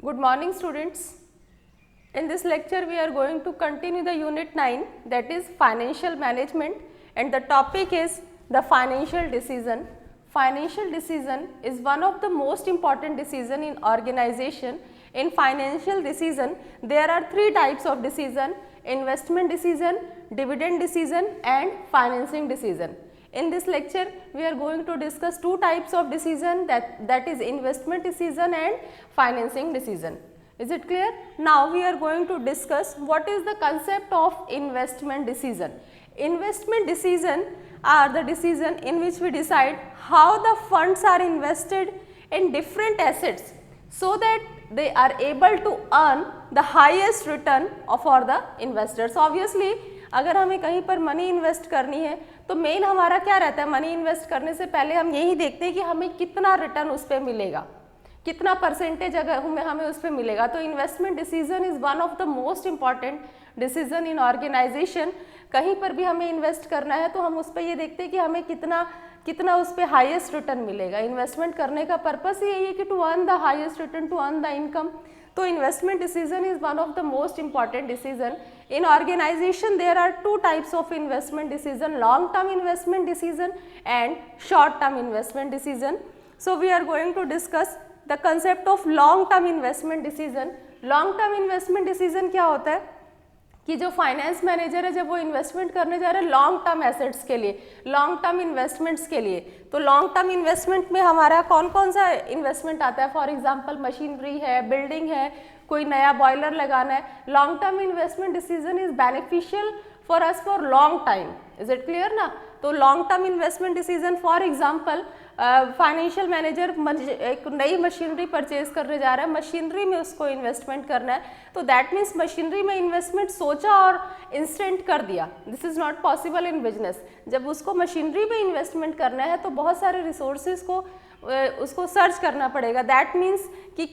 Good morning students. In this lecture we are going to continue the unit 9, that is financial management, and the topic is the financial decision. Financial decision is one of the most important decision in organization. In financial decision there are three types of decision: investment decision, dividend decision and financing decision. In this lecture we are going to discuss two types of decision, that is investment decision and financing decision. Is it clear? Now we are going to discuss what is the concept of investment decision. Investment decision are the decision in which we decide how the funds are invested in different assets so that they are able to earn the highest return for the investors. Obviously अगर हमें कहीं पर money invest करनी है तो main हमारा क्या रहता है, मनी इन्वेस्ट करने से पहले हम यही देखते हैं कि हमें कितना रिटर्न उस पर मिलेगा, कितना परसेंटेज अगर हमें उस पर मिलेगा. तो investment decision is one of the most important decision in organisation. कहीं पर भी हमें इन्वेस्ट करना है तो हम उस पर ये देखते हैं कि हमें कितना उस पर हाईएस्ट रिटर्न मिलेगा. इन्वेस्टमेंट करने का पर्पस यही है कि to earn the highest return, to earn the income. तो investment decision is one of the most important decision. In organization there are two types of investment decision: long term investment decision and short term investment decision. So we are going to discuss the concept of long term investment decision. Long term investment decision क्या होता है कि जो finance manager है जब वो investment करने जा रहे हैं लॉन्ग टर्म एसेट्स के लिए, लॉन्ग टर्म इन्वेस्टमेंट्स के लिए, तो लॉन्ग टर्म इन्वेस्टमेंट में हमारा कौन कौन सा इन्वेस्टमेंट आता है. फॉर एग्जांपल मशीनरी है, बिल्डिंग है, कोई नया बॉयलर लगाना है. Long term investment decision is beneficial for us for long time. Is it clear ना? तो long term investment decision for example financial manager एक नई मशीनरी परचेज करने जा रहा है, मशीनरी में उसको इन्वेस्टमेंट करना है, तो दैट मीन्स मशीनरी में इन्वेस्टमेंट सोचा और इंस्टेंट कर दिया. This is not possible in business. जब उसको मशीनरी में इन्वेस्टमेंट करना है तो बहुत सारे रिसोर्सेज को उसको सर्च करना पड़ेगा. दैट मीन्स कि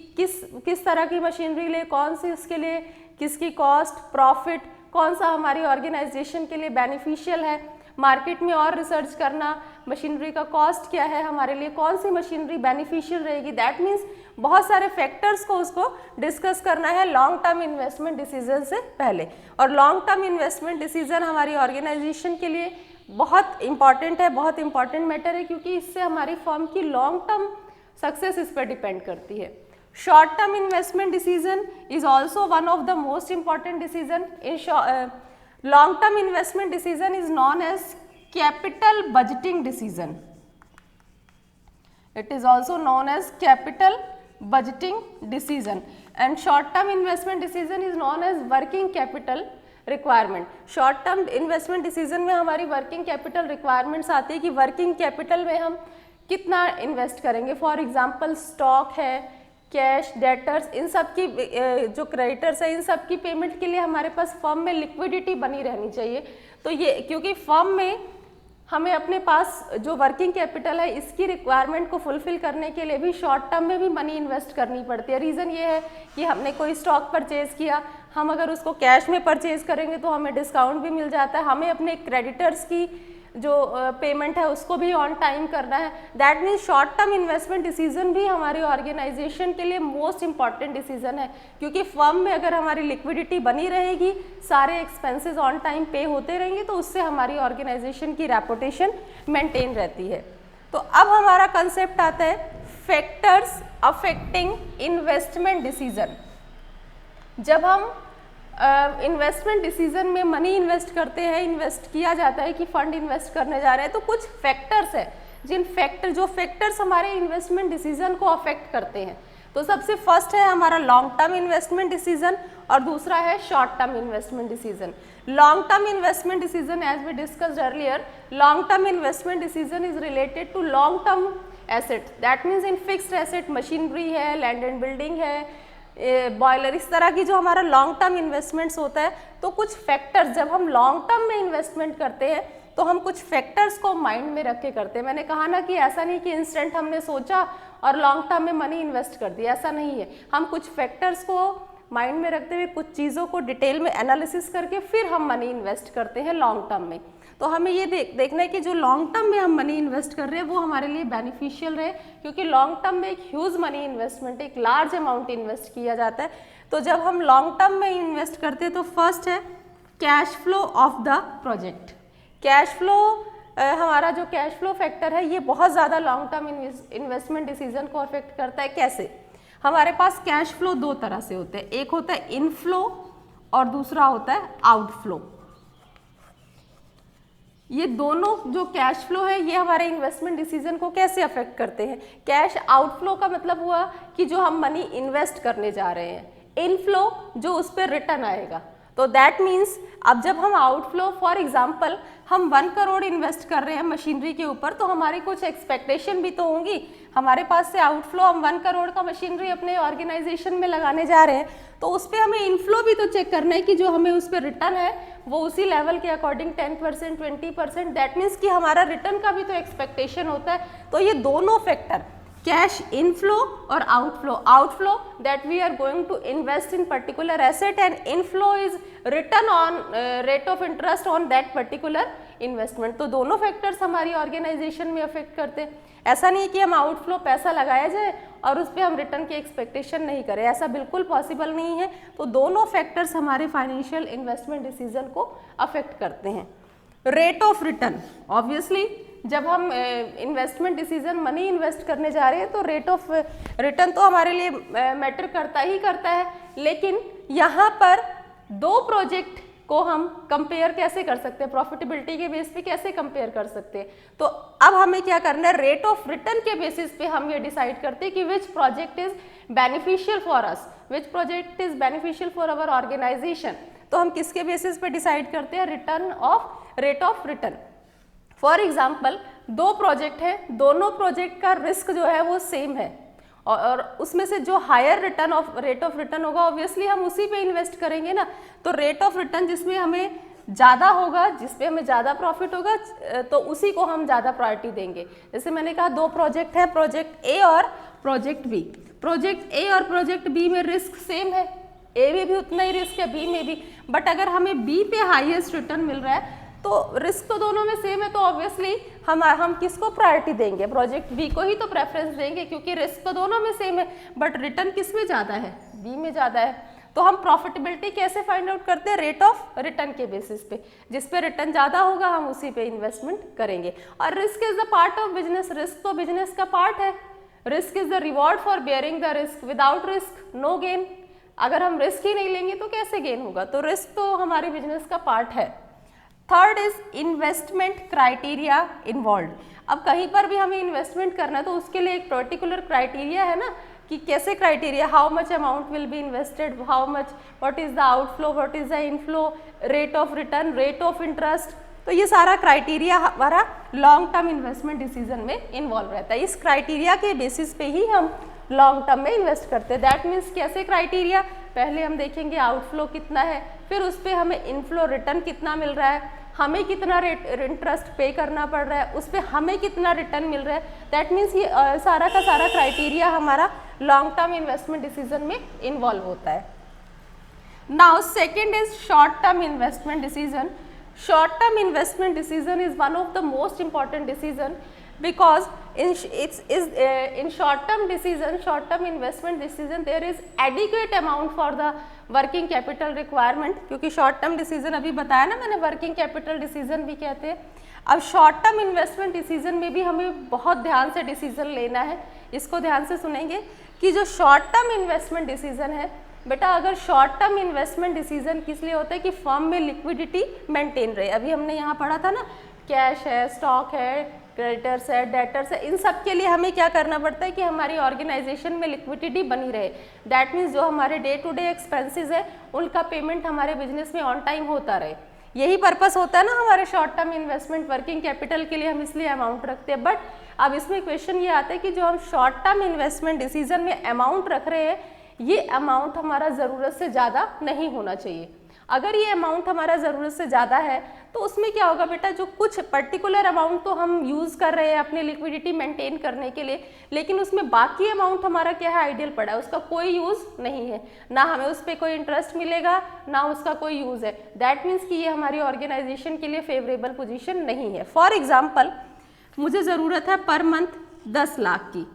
किस तरह की मशीनरी ले, कौन सी उसके लिए, किसकी कॉस्ट, प्रॉफिट, कौन सा हमारी ऑर्गेनाइजेशन के लिए बेनिफिशियल है, मार्केट में और रिसर्च करना, मशीनरी का कॉस्ट क्या है, हमारे लिए कौन सी मशीनरी बेनिफिशियल रहेगी. दैट मीन्स बहुत सारे फैक्टर्स को उसको डिस्कस करना है लॉन्ग टर्म इन्वेस्टमेंट डिसीजन से पहले. और लॉन्ग टर्म इन्वेस्टमेंट डिसीजन हमारी ऑर्गेनाइजेशन के लिए बहुत इंपॉर्टेंट है, बहुत इंपॉर्टेंट मैटर है, क्योंकि इससे हमारी फर्म की लॉन्ग टर्म सक्सेस इस पर डिपेंड करती है. Short term investment decision is also one of the most important decision. In long term investment decision is known as capital budgeting decision. It is also known as capital budgeting decision. And short term investment decision is known as working capital requirement. Short term investment decision में हमारी working capital requirements आती है कि working capital में हम कितना invest करेंगे. For example stock है, कैश, डेटर्स, इन सब की जो क्रेडिटर्स है इन सब की पेमेंट के लिए हमारे पास फर्म में लिक्विडिटी बनी रहनी चाहिए. तो ये क्योंकि फर्म में हमें अपने पास जो वर्किंग कैपिटल है इसकी रिक्वायरमेंट को फुलफिल करने के लिए भी शॉर्ट टर्म में भी मनी इन्वेस्ट करनी पड़ती है. रीज़न ये है कि हमने कोई स्टॉक परचेज़ किया, हम अगर उसको कैश में परचेज़ करेंगे तो हमें डिस्काउंट भी मिल जाता है, हमें अपने क्रेडिटर्स की जो पेमेंट है उसको भी ऑन टाइम करना है. That means short term investment decision भी हमारी ऑर्गेनाइजेशन के लिए मोस्ट इंपॉर्टेंट डिसीजन है, क्योंकि फर्म में अगर हमारी लिक्विडिटी बनी रहेगी, सारे एक्सपेंसेस ऑन टाइम पे होते रहेंगे, तो उससे हमारी ऑर्गेनाइजेशन की रेपुटेशन मेंटेन रहती है. तो अब हमारा कंसेप्ट आता है फैक्टर्स अफेक्टिंग इन्वेस्टमेंट डिसीजन. जब हम इन्वेस्टमेंट डिसीजन में मनी इन्वेस्ट करते हैं, इन्वेस्ट किया जाता है कि फंड इन्वेस्ट करने जा रहे हैं, तो कुछ फैक्टर्स है जो फैक्टर्स हमारे इन्वेस्टमेंट डिसीजन को अफेक्ट करते हैं. तो सबसे फर्स्ट है हमारा लॉन्ग टर्म इन्वेस्टमेंट डिसीजन और दूसरा है short term investment decision. Long term investment decision as we discussed earlier, long term investment decision is related to long term asset. That means in fixed asset, machinery है, land and building है, boiler, इस तरह की जो हमारा long term investments होता है. तो कुछ फैक्टर्स जब हम लॉन्ग टर्म में इन्वेस्टमेंट करते हैं तो हम कुछ फैक्टर्स को माइंड में रख के करते हैं. मैंने कहा ना कि ऐसा नहीं कि इंस्टेंट हमने सोचा और लॉन्ग टर्म में मनी इन्वेस्ट कर दिया, ऐसा नहीं है. हम कुछ फैक्टर्स को माइंड में रखते हुए कुछ चीज़ों को डिटेल में एनालिसिस करके फिर हम मनी इन्वेस्ट करते हैं लॉन्ग टर्म में. तो हमें ये देखना है कि जो लॉन्ग टर्म में हम मनी इन्वेस्ट कर रहे हैं वो हमारे लिए बेनिफिशियल रहे, क्योंकि लॉन्ग टर्म में एक ह्यूज मनी इन्वेस्टमेंट, एक लार्ज अमाउंट इन्वेस्ट किया जाता है। तो जब हम लॉन्ग टर्म में इन्वेस्ट करते हैं तो फर्स्ट है cash flow of the project. Cash flow, हमारा जो कैश फ्लो फैक्टर है ये बहुत ज़्यादा लॉन्ग टर्म इन्वेस्टमेंट डिसीजन को अफेक्ट करता है। कैसे? हमारे पास कैश फ्लो दो तरह से होते हैं, एक होता है इनफ्लो और दूसरा होता है आउटफ्लो। ये दोनों जो कैश फ्लो है ये हमारे इन्वेस्टमेंट डिसीजन को कैसे अफेक्ट करते हैं? कैश आउटफ्लो का मतलब हुआ कि जो हम मनी इन्वेस्ट करने जा रहे हैं, इनफ्लो जो उस पर रिटर्न आएगा। तो दैट मीन्स अब जब हम आउटफ्लो, फॉर एग्जांपल हम 1 करोड़ इन्वेस्ट कर रहे हैं मशीनरी के ऊपर, तो हमारी कुछ एक्सपेक्टेशन भी तो होंगी। हमारे पास से आउटफ्लो, हम 1 करोड़ का मशीनरी अपने ऑर्गेनाइजेशन में लगाने जा रहे हैं, तो उस पर हमें इनफ्लो भी तो चेक करना है कि जो हमें उस पर रिटर्न है वो उसी लेवल के अकॉर्डिंग 10%, 20%, दैट मीन्स कि हमारा रिटर्न का भी तो एक्सपेक्टेशन होता है। तो ये दोनों फैक्टर, कैश इनफ्लो और outflow that we are going to invest in particular asset and inflow is return on rate of interest on that particular investment। तो दोनों फैक्टर्स हमारी ऑर्गेनाइजेशन में अफेक्ट करते हैं। ऐसा नहीं है कि हम आउटफ्लो पैसा लगाया जाए और उस पर हम रिटर्न की एक्सपेक्टेशन नहीं करें, ऐसा बिल्कुल पॉसिबल नहीं है। तो दोनों फैक्टर्स हमारे फाइनेंशियल इन्वेस्टमेंट डिसीजन को अफेक्ट करते हैं। रेट ऑफ रिटर्न, ऑब्वियसली जब हम इन्वेस्टमेंट डिसीजन मनी इन्वेस्ट करने जा रहे हैं तो रेट ऑफ रिटर्न तो हमारे लिए मैटर करता ही करता है, लेकिन यहाँ पर दो प्रोजेक्ट को हम कंपेयर कैसे कर सकते हैं, प्रॉफिटेबिलिटी के बेस पे कैसे कंपेयर कर सकते हैं? तो अब हमें क्या करना है, रेट ऑफ रिटर्न के बेसिस पे हम ये डिसाइड करते हैं कि which project is beneficial for us, which project is beneficial for our organisation. तो हम किसके बेसिस पे डिसाइड करते हैं? Rate of return. For example दो प्रोजेक्ट है, दोनों प्रोजेक्ट का रिस्क जो है वो सेम है और उसमें से जो हायर रेट ऑफ रिटर्न होगा ऑब्वियसली हम उसी पे इन्वेस्ट करेंगे ना। तो रेट ऑफ रिटर्न जिसमें हमें ज़्यादा होगा, जिसपे हमें ज़्यादा प्रॉफिट होगा, तो उसी को हम ज़्यादा प्रायोरिटी देंगे। जैसे मैंने कहा दो प्रोजेक्ट है, प्रोजेक्ट ए और प्रोजेक्ट बी। प्रोजेक्ट ए और प्रोजेक्ट बी में रिस्क सेम है, ए में भी उतना ही रिस्क है, बी में भी, बट अगर हमें बी पे हाईएस्ट रिटर्न मिल रहा है तो रिस्क तो दोनों में सेम है, तो ऑब्वियसली हम किसको प्रायोरिटी देंगे? प्रोजेक्ट बी को ही तो प्रेफरेंस देंगे, क्योंकि रिस्क तो दोनों में सेम है बट रिटर्न किस में ज़्यादा है? बी में ज़्यादा है। तो हम प्रॉफिटेबिलिटी कैसे फाइंड आउट करते हैं? रेट ऑफ रिटर्न के बेसिस पे, जिस पे रिटर्न ज़्यादा होगा हम उसी पे इन्वेस्टमेंट करेंगे। और risk is the part of business, risk तो बिजनेस का पार्ट है। Risk is the reward for bearing the risk, without risk no gain. अगर हम रिस्क ही नहीं लेंगे तो कैसे गेन होगा? तो रिस्क तो हमारे बिजनेस का पार्ट है। Third is investment criteria involve. अब कहीं पर भी हमें इन्वेस्टमेंट करना है तो उसके लिए एक पर्टिकुलर क्राइटेरिया है ना, कि कैसे criteria, how much amount will be invested, how much, what is the outflow, what is the inflow, rate of return, rate of interest. तो ये सारा क्राइटेरिया हमारा लॉन्ग टर्म इन्वेस्टमेंट डिसीजन में इन्वॉल्व रहता है। इस क्राइटेरिया के बेसिस पे ही हम लॉन्ग टर्म में इन्वेस्ट करते हैं। दैट मीन्स कैसे क्राइटेरिया, पहले हम देखेंगे आउटफ्लो कितना है, फिर उस पर हमें इनफ्लो रिटर्न कितना मिल रहा है, हमें कितना इंटरेस्ट पे करना पड़ रहा है, उस पर हमें कितना रिटर्न मिल रहा है। दैट मीन्स ये सारा का सारा क्राइटेरिया हमारा लॉन्ग टर्म इन्वेस्टमेंट डिसीजन में इन्वॉल्व होता है। Now second is short term investment decision. Short term investment decision is one of the most important decision because in short term investment decision there is adequate amount for the working capital requirement। क्योंकि short term decision अभी बताया ना मैंने, working capital decision भी कहते हैं। अब short term investment decision में भी हमें बहुत ध्यान से decision लेना है। इसको ध्यान से सुनेंगे कि जो short term investment decision है बेटा, अगर शॉर्ट टर्म इन्वेस्टमेंट डिसीजन किस लिए होता है कि फर्म में लिक्विडिटी मेंटेन रहे। अभी हमने यहाँ पढ़ा था ना, कैश है, स्टॉक है, क्रेडिटर्स है, डेटर्स है, इन सब के लिए हमें क्या करना पड़ता है कि हमारी ऑर्गेनाइजेशन में लिक्विडिटी बनी रहे। दैट मीन्स जो हमारे डे टू डे एक्सपेंसेस है उनका पेमेंट हमारे बिजनेस में ऑन टाइम होता रहे। यही पर्पस होता है ना हमारे short term investment working capital के लिए हम इसलिए अमाउंट रखते हैं। बट अब इसमें क्वेश्चन ये आता है कि जो हम शॉर्ट टर्म इन्वेस्टमेंट डिसीजन में अमाउंट रख रहे हैं ये अमाउंट हमारा ज़रूरत से ज़्यादा नहीं होना चाहिए। अगर ये अमाउंट हमारा ज़रूरत से ज़्यादा है तो उसमें क्या होगा बेटा, जो कुछ पर्टिकुलर अमाउंट तो हम यूज़ कर रहे हैं अपनी लिक्विडिटी मेंटेन करने के लिए, लेकिन उसमें बाकी अमाउंट हमारा क्या है, आइडियल पड़ा है, उसका कोई यूज़ नहीं है, ना हमें उस पर कोई इंटरेस्ट मिलेगा, ना उसका कोई यूज़ है। दैट मीन्स कि ये हमारी ऑर्गेनाइजेशन के लिए फेवरेबल पोजीशन नहीं है। फॉर एग्जाम्पल, मुझे ज़रूरत है पर मंथ 10 लाख की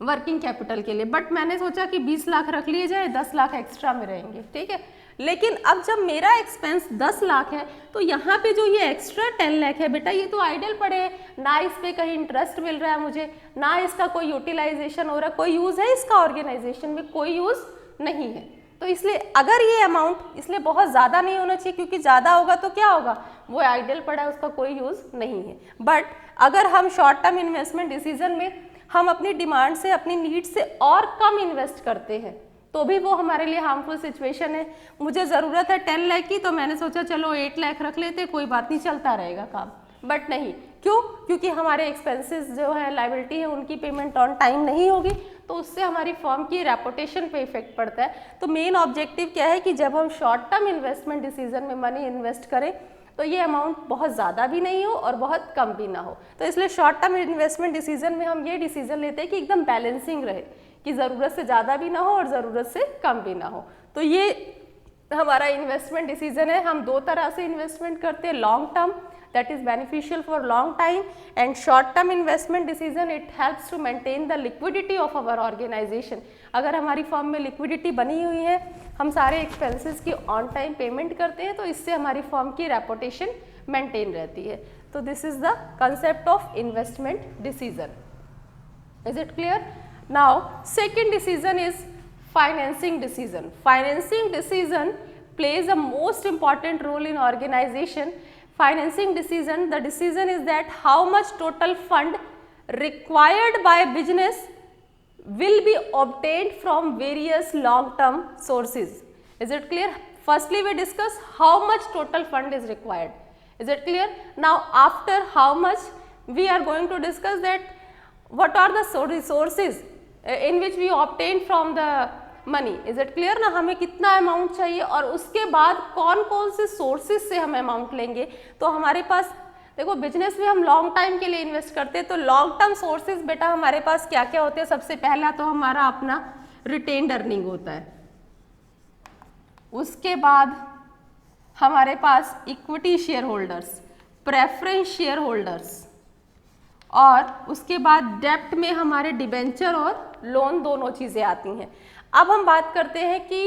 वर्किंग कैपिटल के लिए, बट मैंने सोचा कि 20 लाख रख लिए जाए, 10 लाख एक्स्ट्रा में रहेंगे, ठीक है। लेकिन अब जब मेरा एक्सपेंस 10 लाख है तो यहाँ पे जो ये एक्स्ट्रा 10 लाख है बेटा, ये तो आइडल पड़े हैं, ना इस पे कहीं इंटरेस्ट मिल रहा है मुझे, ना इसका कोई यूटिलाइजेशन हो रहा है, कोई यूज़ है इसका ऑर्गेनाइजेशन में, कोई यूज़ नहीं है। तो इसलिए अगर ये अमाउंट इसलिए बहुत ज़्यादा नहीं होना चाहिए, क्योंकि ज़्यादा होगा तो क्या होगा, वो आइडल पड़ा है, उसका कोई यूज़ नहीं है। बट अगर हम शॉर्ट टर्म इन्वेस्टमेंट डिसीजन में हम अपनी डिमांड से, अपनी नीड से और कम इन्वेस्ट करते हैं तो भी वो हमारे लिए हार्मफुल सिचुएशन है। मुझे ज़रूरत है 10 लाख की, तो मैंने सोचा चलो 8 लाख रख लेते, कोई बात नहीं, चलता रहेगा काम, बट नहीं। क्यों? क्योंकि हमारे एक्सपेंसेस जो है, लायबिलिटी है, उनकी पेमेंट ऑन टाइम नहीं होगी, तो उससे हमारी फर्म की रेपुटेशन पे इफेक्ट पड़ता है। तो मेन ऑब्जेक्टिव क्या है कि जब हम शॉर्ट टर्म इन्वेस्टमेंट डिसीजन में मनी इन्वेस्ट करें तो ये अमाउंट बहुत ज़्यादा भी नहीं हो और बहुत कम भी ना हो। तो इसलिए शॉर्ट टर्म इन्वेस्टमेंट डिसीजन में हम ये डिसीजन लेते हैं कि एकदम बैलेंसिंग रहे, कि ज़रूरत से ज़्यादा भी ना हो और ज़रूरत से कम भी ना हो। तो ये हमारा इन्वेस्टमेंट डिसीजन है। हम दो तरह से इन्वेस्टमेंट करते हैं, long term that is beneficial for long time, and short term investment decision it helps to maintain the liquidity of our organization। अगर हमारी फर्म में लिक्विडिटी बनी हुई है, हम सारे एक्सपेंसेस की ऑन टाइम पेमेंट करते हैं, तो इससे हमारी फर्म की रेपुटेशन मेंटेन रहती है। तो this is the concept of investment decision. Is it clear? Now second decision is financing decision. Financing decision plays a most important role in organization। Financing decision, the decision is that how much total fund required by business will be obtained from various long term sources। Is it clear? Firstly we discuss how much total fund is required। Is it clear? Now after how much, we are going to discuss that what are the resources in which we obtain from the money. Is it clear ना? हमें कितना amount चाहिए और उसके बाद कौन कौन से सोर्सेज से हम अमाउंट लेंगे। तो हमारे पास देखो, बिजनेस में हम लॉन्ग टाइम के लिए इन्वेस्ट करते हैं, तो लॉन्ग टर्म सोर्सेज बेटा हमारे पास क्या क्या होते हैं। सबसे पहला तो हमारा अपना रिटेन्ड अर्निंग होता है, उसके बाद हमारे पास equity share holders, preference share holders, और उसके बाद डेप्ट में हमारे डिबेंचर और लोन दोनों चीज़ें आती हैं। अब हम बात करते हैं कि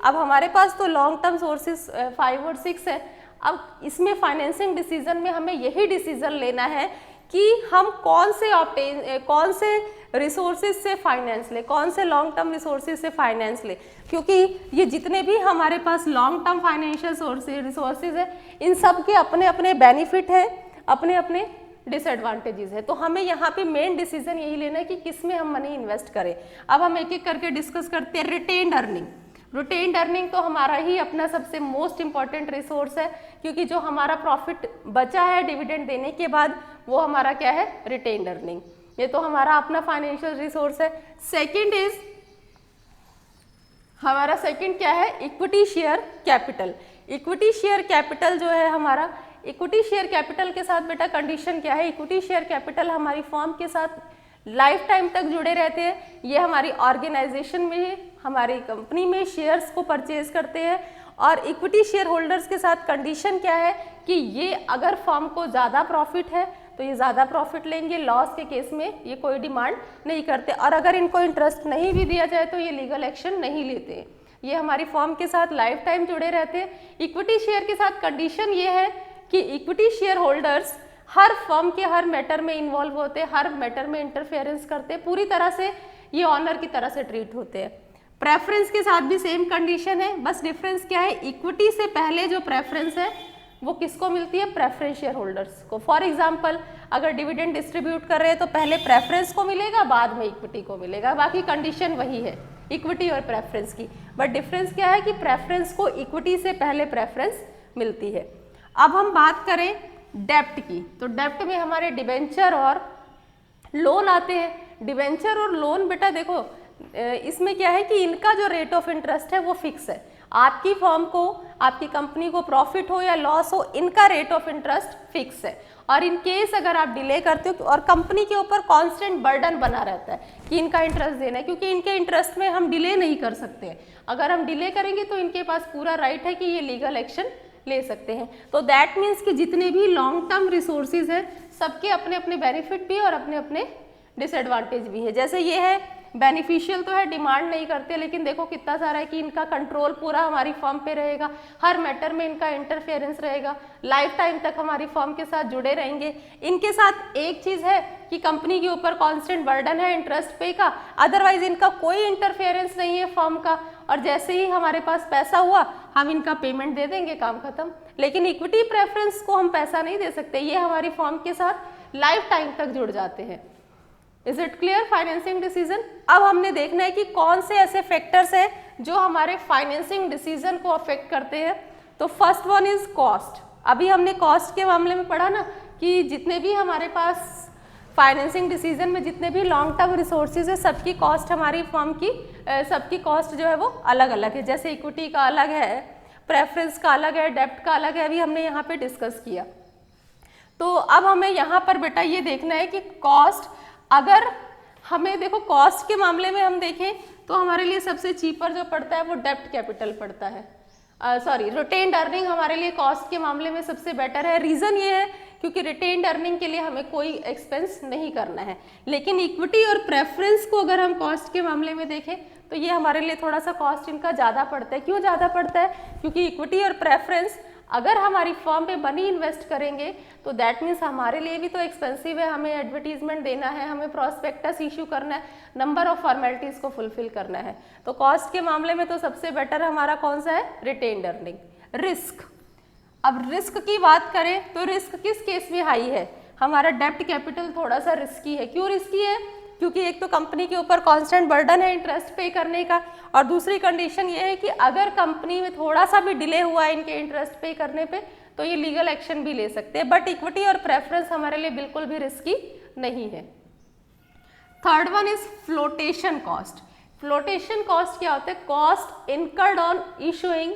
अब हमारे पास तो लॉन्ग टर्म सोर्सेस 5 और 6 है। अब इसमें फाइनेंसिंग डिसीजन में हमें यही डिसीजन लेना है कि हम कौन से रिसोर्सेज से फाइनेंस ले, कौन से लॉन्ग टर्म रिसोर्सेज से फाइनेंस ले, क्योंकि ये जितने भी हमारे पास लॉन्ग टर्म फाइनेंशियल रिसोर्सेज है, इन सब के अपने अपने बेनिफिट है, अपने अपने डिसएडवांटेजेस है। तो हमें यहाँ पे मेन डिसीजन यही लेना है कि किस में हम मनी इन्वेस्ट करें। अब हम एक एक करके डिस्कस करते हैं। Retained earning. रिटेन्ड अर्निंग तो हमारा ही अपना सबसे मोस्ट इंपॉर्टेंट रिसोर्स है, क्योंकि जो हमारा प्रॉफिट बचा है डिविडेंड देने के बाद, वो हमारा क्या है, रिटेन्ड अर्निंग। ये तो हमारा अपना फाइनेंशियल रिसोर्स है। सेकेंड इज हमारा सेकेंड क्या है, equity share capital. Equity share capital जो है हमारा, इक्विटी शेयर कैपिटल के साथ बेटा कंडीशन क्या है, इक्विटी शेयर कैपिटल हमारी फर्म के साथ लाइफ टाइम तक जुड़े रहते हैं। ये हमारी ऑर्गेनाइजेशन में, हमारी कंपनी में शेयर्स को परचेज करते हैं। और इक्विटी शेयर होल्डर्स के साथ कंडीशन क्या है कि ये अगर फर्म को ज़्यादा प्रॉफिट है तो ये ज़्यादा प्रॉफिट लेंगे, लॉस के केस में ये कोई डिमांड नहीं करते, और अगर इनको इंटरेस्ट नहीं भी दिया जाए तो ये लीगल एक्शन नहीं लेते। ये हमारी फर्म के साथ लाइफ टाइम जुड़े रहते हैं। इक्विटी शेयर के साथ कंडीशन ये है कि इक्विटी शेयर होल्डर्स हर फर्म के हर मैटर में इन्वॉल्व होते हैं, हर मैटर में इंटरफेरेंस करते हैं, पूरी तरह से ये ऑनर की तरह से ट्रीट होते हैं। प्रेफरेंस के साथ भी सेम कंडीशन है, बस डिफरेंस क्या है, इक्विटी से पहले जो प्रेफरेंस है वो किसको मिलती है, प्रेफरेंस शेयर होल्डर्स को। फॉर एग्जाम्पल अगर डिविडेंड डिस्ट्रीब्यूट कर रहे हैं तो पहले प्रेफरेंस को मिलेगा, बाद में इक्विटी को मिलेगा। बाकी कंडीशन वही है इक्विटी और प्रेफरेंस की, बट डिफरेंस क्या है कि प्रेफरेंस को इक्विटी से पहले प्रेफरेंस मिलती है। अब हम बात करें डेप्ट की, तो डेप्ट में हमारे डिबेंचर और लोन आते हैं। डिबेंचर और लोन बेटा देखो, इसमें क्या है कि इनका जो रेट ऑफ इंटरेस्ट है वो फिक्स है, आपकी फर्म को, आपकी कंपनी को प्रॉफिट हो या लॉस हो, इनका रेट ऑफ इंटरेस्ट फिक्स है। और इन केस अगर आप डिले करते हो और कंपनी के ऊपर कांस्टेंट बर्डन बना रहता है कि इनका इंटरेस्ट देना है, क्योंकि इनके इंटरेस्ट में हम डिले नहीं कर सकते हैं। अगर हम डिले करेंगे तो इनके पास पूरा राइट है कि ये लीगल एक्शन ले सकते हैं। तो दैट मीन्स कि जितने भी लॉन्ग टर्म रिसोर्सेज हैं सबके अपने अपने बेनिफिट भी और अपने अपने डिसएडवांटेज भी है। जैसे ये है बेनिफिशियल तो है, डिमांड नहीं करते, लेकिन देखो कितना सारा है कि इनका कंट्रोल पूरा हमारी फर्म पे रहेगा, हर मैटर में इनका इंटरफेरेंस रहेगा, लाइफ टाइम तक हमारी फर्म के साथ जुड़े रहेंगे। इनके साथ एक चीज़ है कि कंपनी के ऊपर कांस्टेंट बर्डन है इंटरेस्ट पे का, अदरवाइज इनका कोई इंटरफेरेंस नहीं है फर्म का, और जैसे ही हमारे पास पैसा हुआ हम इनका पेमेंट दे देंगे, काम खत्म। लेकिन इक्विटी प्रेफरेंस को हम पैसा नहीं दे सकते, ये हमारी फर्म के साथ लाइफ टाइम तक जुड़ जाते हैं। Is it clear? Financing decision. अब हमने देखना है कि कौन से ऐसे फैक्टर्स हैं जो हमारे फाइनेंसिंग डिसीजन को अफेक्ट करते हैं। तो फर्स्ट वन इज कॉस्ट। अभी हमने कॉस्ट के मामले में पढ़ा ना कि जितने भी हमारे पास फाइनेंसिंग डिसीजन में जितने भी लॉन्ग टर्म रिसोर्सेज है सबकी कॉस्ट हमारी फर्म की सबकी कॉस्ट जो है वो अलग अलग है। जैसे इक्विटी का अलग है, प्रेफरेंस का अलग है, डेब्ट का अलग है, अभी हमने यहाँ पे डिस्कस किया। तो अब हमें यहाँ पर बेटा ये देखना है कि कॉस्ट, अगर हमें देखो कॉस्ट के मामले में हम देखें तो हमारे लिए सबसे चीपर जो पड़ता है वो डेब्ट कैपिटल पड़ता है, रिटेन्ड अर्निंग हमारे लिए कॉस्ट के मामले में सबसे बेटर है। रीज़न ये है क्योंकि रिटेन्ड अर्निंग के लिए हमें कोई एक्सपेंस नहीं करना है। लेकिन इक्विटी और प्रेफरेंस को अगर हम कॉस्ट के मामले में देखें तो ये हमारे लिए थोड़ा सा कॉस्ट इनका ज़्यादा पड़ता है। क्यों ज़्यादा पड़ता है? क्योंकि इक्विटी और प्रेफरेंस अगर हमारी फर्म पे मनी इन्वेस्ट करेंगे तो दैट मीन्स हमारे लिए भी तो एक्सपेंसिव है, हमें एडवर्टीजमेंट देना है, हमें प्रॉस्पेक्टस इशू करना है, नंबर ऑफ फॉर्मेलिटीज़ को फुलफिल करना है। तो कॉस्ट के मामले में तो सबसे बेटर हमारा कौन सा है? Retained earning. रिस्क, अब रिस्क की बात करें तो रिस्क किस केस में हाई है? हमारा डेब्ट कैपिटल थोड़ा सा रिस्की है। क्यों रिस्की है? क्योंकि एक तो कंपनी के ऊपर कांस्टेंट बर्डन है इंटरेस्ट पे करने का, और दूसरी कंडीशन ये है कि अगर कंपनी में थोड़ा सा भी डिले हुआ है इनके इंटरेस्ट पे करने पे तो ये लीगल एक्शन भी ले सकते हैं। बट इक्विटी और प्रेफरेंस हमारे लिए बिल्कुल भी रिस्की नहीं है। Third one is flotation cost. Flotation cost क्या होता है? Cost incurred on issuing,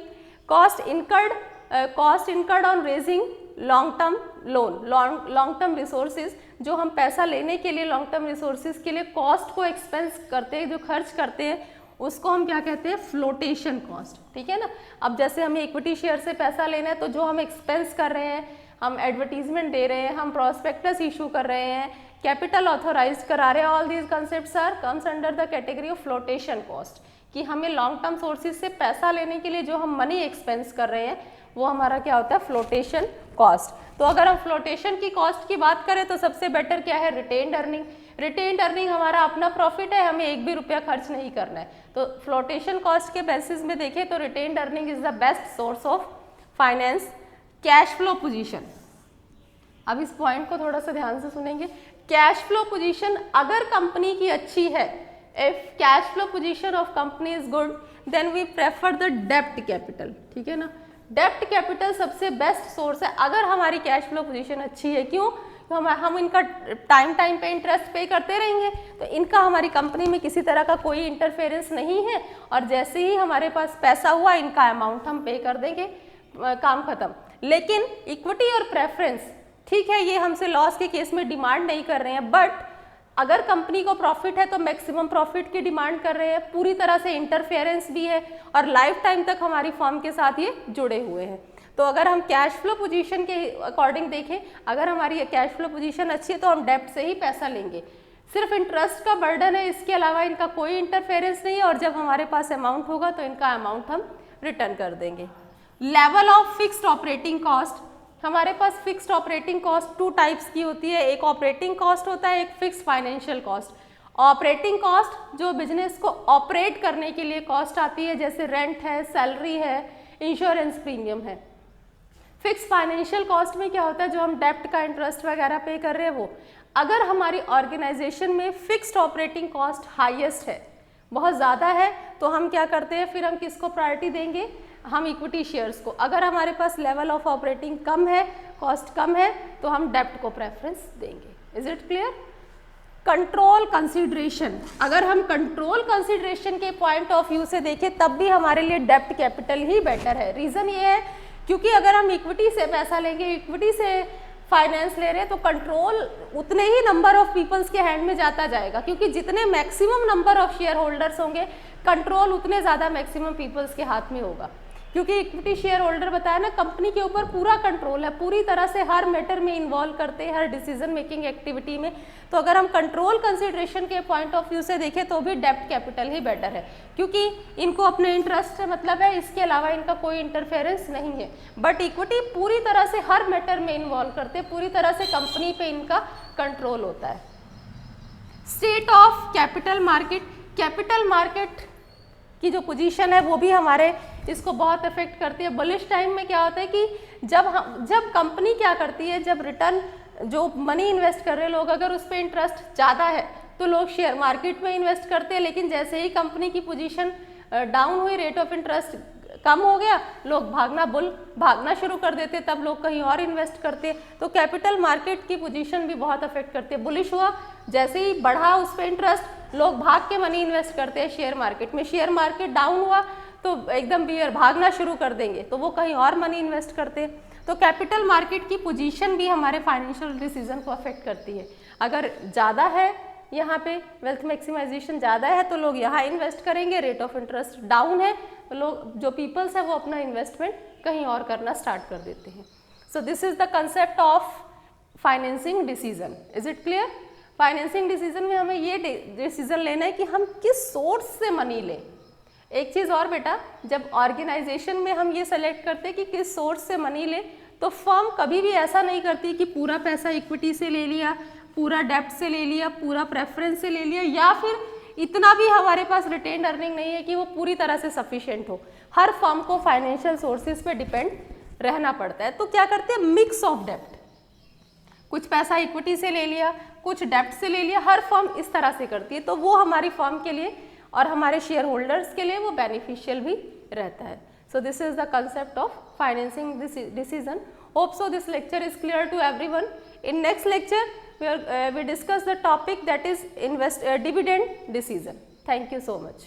cost incurred on raising long term loan, long term resources, जो हम पैसा लेने के लिए लॉन्ग टर्म रिसोर्सेज के लिए कॉस्ट को एक्सपेंस करते हैं, जो खर्च करते हैं, उसको हम क्या कहते हैं? Flotation cost. ठीक है ना। अब जैसे हमें इक्विटी शेयर से पैसा लेना है तो जो हम एक्सपेंस कर रहे हैं, हम एडवर्टीजमेंट दे रहे हैं, हम प्रॉस्पेक्टस इशू कर रहे हैं, कैपिटल ऑथोराइज करा रहे हैं, all these concepts are comes under the category of flotation cost. कि हमें लॉन्ग टर्म सोर्सेज से पैसा लेने के लिए जो हम मनी एक्सपेंस कर रहे हैं वो हमारा क्या होता है? Flotation cost. तो अगर हम फ्लोटेशन की कॉस्ट की बात करें तो सबसे बेटर क्या है? Retained earning. रिटेन्ड अर्निंग हमारा अपना प्रॉफिट है, हमें एक भी रुपया खर्च नहीं करना है। तो फ्लोटेशन कॉस्ट के बेसिस में देखें तो retained earning is the best source of finance. Cash flow position, अब इस पॉइंट को थोड़ा सा ध्यान से सुनेंगे। कैश फ्लो पोजीशन अगर कंपनी की अच्छी है, if cash flow position of company is good then we prefer the डेब्ट कैपिटल। ठीक है ना। डेब्ट कैपिटल सबसे बेस्ट सोर्स है अगर हमारी कैश फ्लो पोजीशन अच्छी है। क्यों? तो हम इनका टाइम पे इंटरेस्ट पे करते रहेंगे तो इनका हमारी कंपनी में किसी तरह का कोई इंटरफेरेंस नहीं है, और जैसे ही हमारे पास पैसा हुआ इनका अमाउंट हम पे कर देंगे, काम खत्म। लेकिन इक्विटी और प्रेफरेंस, ठीक है, ये हमसे लॉस के केस में डिमांड नहीं कर रहे हैं, बट अगर कंपनी को प्रॉफिट है तो मैक्सिमम प्रॉफिट की डिमांड कर रहे हैं, पूरी तरह से इंटरफेरेंस भी है, और लाइफ टाइम तक हमारी फर्म के साथ ये जुड़े हुए हैं। तो अगर हम कैश फ्लो पोजीशन के अकॉर्डिंग देखें, अगर हमारी कैश फ्लो पोजीशन अच्छी है तो हम डेब्ट से ही पैसा लेंगे। सिर्फ इंटरेस्ट का बर्डन है, इसके अलावा इनका कोई इंटरफेरेंस नहीं है, और जब हमारे पास अमाउंट होगा तो इनका अमाउंट हम रिटर्न कर देंगे। Level of fixed operating cost, हमारे पास फिक्स्ड ऑपरेटिंग कॉस्ट 2 टाइप्स की होती है। एक ऑपरेटिंग कॉस्ट होता है, एक fixed financial cost. Operating cost जो बिजनेस को ऑपरेट करने के लिए कॉस्ट आती है, जैसे रेंट है, सैलरी है, इंश्योरेंस प्रीमियम है। फिक्स्ड फाइनेंशियल कॉस्ट में क्या होता है? जो हम डेब्ट का इंटरेस्ट वगैरह पे कर रहे हैं वो। अगर हमारी ऑर्गेनाइजेशन में फिक्स्ड ऑपरेटिंग कॉस्ट हाईएस्ट है, बहुत ज़्यादा है, तो हम क्या करते हैं? फिर हम किसको प्रायोरिटी देंगे? हम इक्विटी शेयर्स को। अगर हमारे पास लेवल ऑफ ऑपरेटिंग कम है, कॉस्ट कम है, तो हम डेब्ट को प्रेफरेंस देंगे। Is it clear? Control consideration, अगर हम कंट्रोल कंसीडरेशन के पॉइंट ऑफ व्यू से देखें तब भी हमारे लिए डेब्ट कैपिटल ही बेटर है। रीज़न ये है क्योंकि अगर हम इक्विटी से पैसा लेंगे, इक्विटी से फाइनेंस ले रहे हैं, तो कंट्रोल उतने ही नंबर ऑफ पीपल्स के हैंड में जाता जाएगा, क्योंकि जितने maximum number of share holders होंगे कंट्रोल उतने ज़्यादा मैक्सिमम पीपल्स के हाथ में होगा। क्योंकि इक्विटी शेयर होल्डर बताया ना, कंपनी के ऊपर पूरा कंट्रोल है, पूरी तरह से हर मैटर में इन्वॉल्व करते हैं, हर डिसीजन मेकिंग एक्टिविटी में। तो अगर हम कंट्रोल कंसिडरेशन के पॉइंट ऑफ व्यू से देखें तो भी डेब्ट कैपिटल ही बेटर है, क्योंकि इनको अपने इंटरेस्ट से मतलब है, इसके अलावा इनका कोई इंटरफेरेंस नहीं है। बट इक्विटी पूरी तरह से हर मैटर में इन्वॉल्व करते हैं, पूरी तरह से कंपनी पे इनका कंट्रोल होता है। State of capital market, capital market की जो पोजीशन है वो भी हमारे इसको बहुत इफेक्ट करती है। बुलिश टाइम में क्या होता है कि जब कंपनी क्या करती है, जब रिटर्न जो मनी इन्वेस्ट कर रहे लोग अगर उस पर इंटरेस्ट ज़्यादा है तो लोग शेयर मार्केट में इन्वेस्ट करते हैं, लेकिन जैसे ही कंपनी की पोजीशन डाउन हुई, रेट ऑफ इंटरेस्ट कम हो गया, लोग भागना शुरू कर देते, तब लोग कहीं और इन्वेस्ट करते। तो कैपिटल मार्केट की पोजीशन भी बहुत अफेक्ट करती है। बुलिश हुआ, जैसे ही बढ़ा उस पर इंटरेस्ट, लोग भाग के मनी इन्वेस्ट करते हैं शेयर मार्केट में। शेयर मार्केट डाउन हुआ तो एकदम बियर भागना शुरू कर देंगे, तो वो कहीं और मनी इन्वेस्ट करते हैं। तो कैपिटल मार्केट की पोजीशन भी हमारे फाइनेंशियल डिसीजन को अफेक्ट करती है। अगर ज़्यादा है यहाँ पे वेल्थ मैक्सिमाइजेशन ज़्यादा है तो लोग यहाँ इन्वेस्ट करेंगे, रेट ऑफ इंटरेस्ट डाउन है तो लोग जो पीपल्स है वो अपना इन्वेस्टमेंट कहीं और करना स्टार्ट कर देते हैं। So this is the concept of financing decision. Is it clear? Financing decision में हमें ये डिसीजन लेना है कि हम किस सोर्स से मनी लें। एक चीज़ और बेटा, जब ऑर्गेनाइजेशन में हम ये सेलेक्ट करते हैं कि किस सोर्स से मनी लें, तो फर्म कभी भी ऐसा नहीं करती कि पूरा पैसा इक्विटी से ले लिया, पूरा डेब्ट से ले लिया, पूरा प्रेफरेंस से ले लिया, या फिर इतना भी हमारे पास रिटेन अर्निंग नहीं है कि वो पूरी तरह से सफिशिएंट हो। हर फर्म को फाइनेंशियल सोर्सेज पे डिपेंड रहना पड़ता है। तो क्या करते हैं, मिक्स ऑफ डेब्ट, कुछ पैसा इक्विटी से ले लिया, कुछ डेब्ट से ले लिया, हर फर्म इस तरह से करती है। तो वो हमारी फर्म के लिए और हमारे शेयर होल्डर्स के लिए वो बेनिफिशियल भी रहता है। So this is the concept of financing decision. Hope so this lecture is clear to everyone. In next lecture we discuss the topic that is dividend decision. Thank you so much.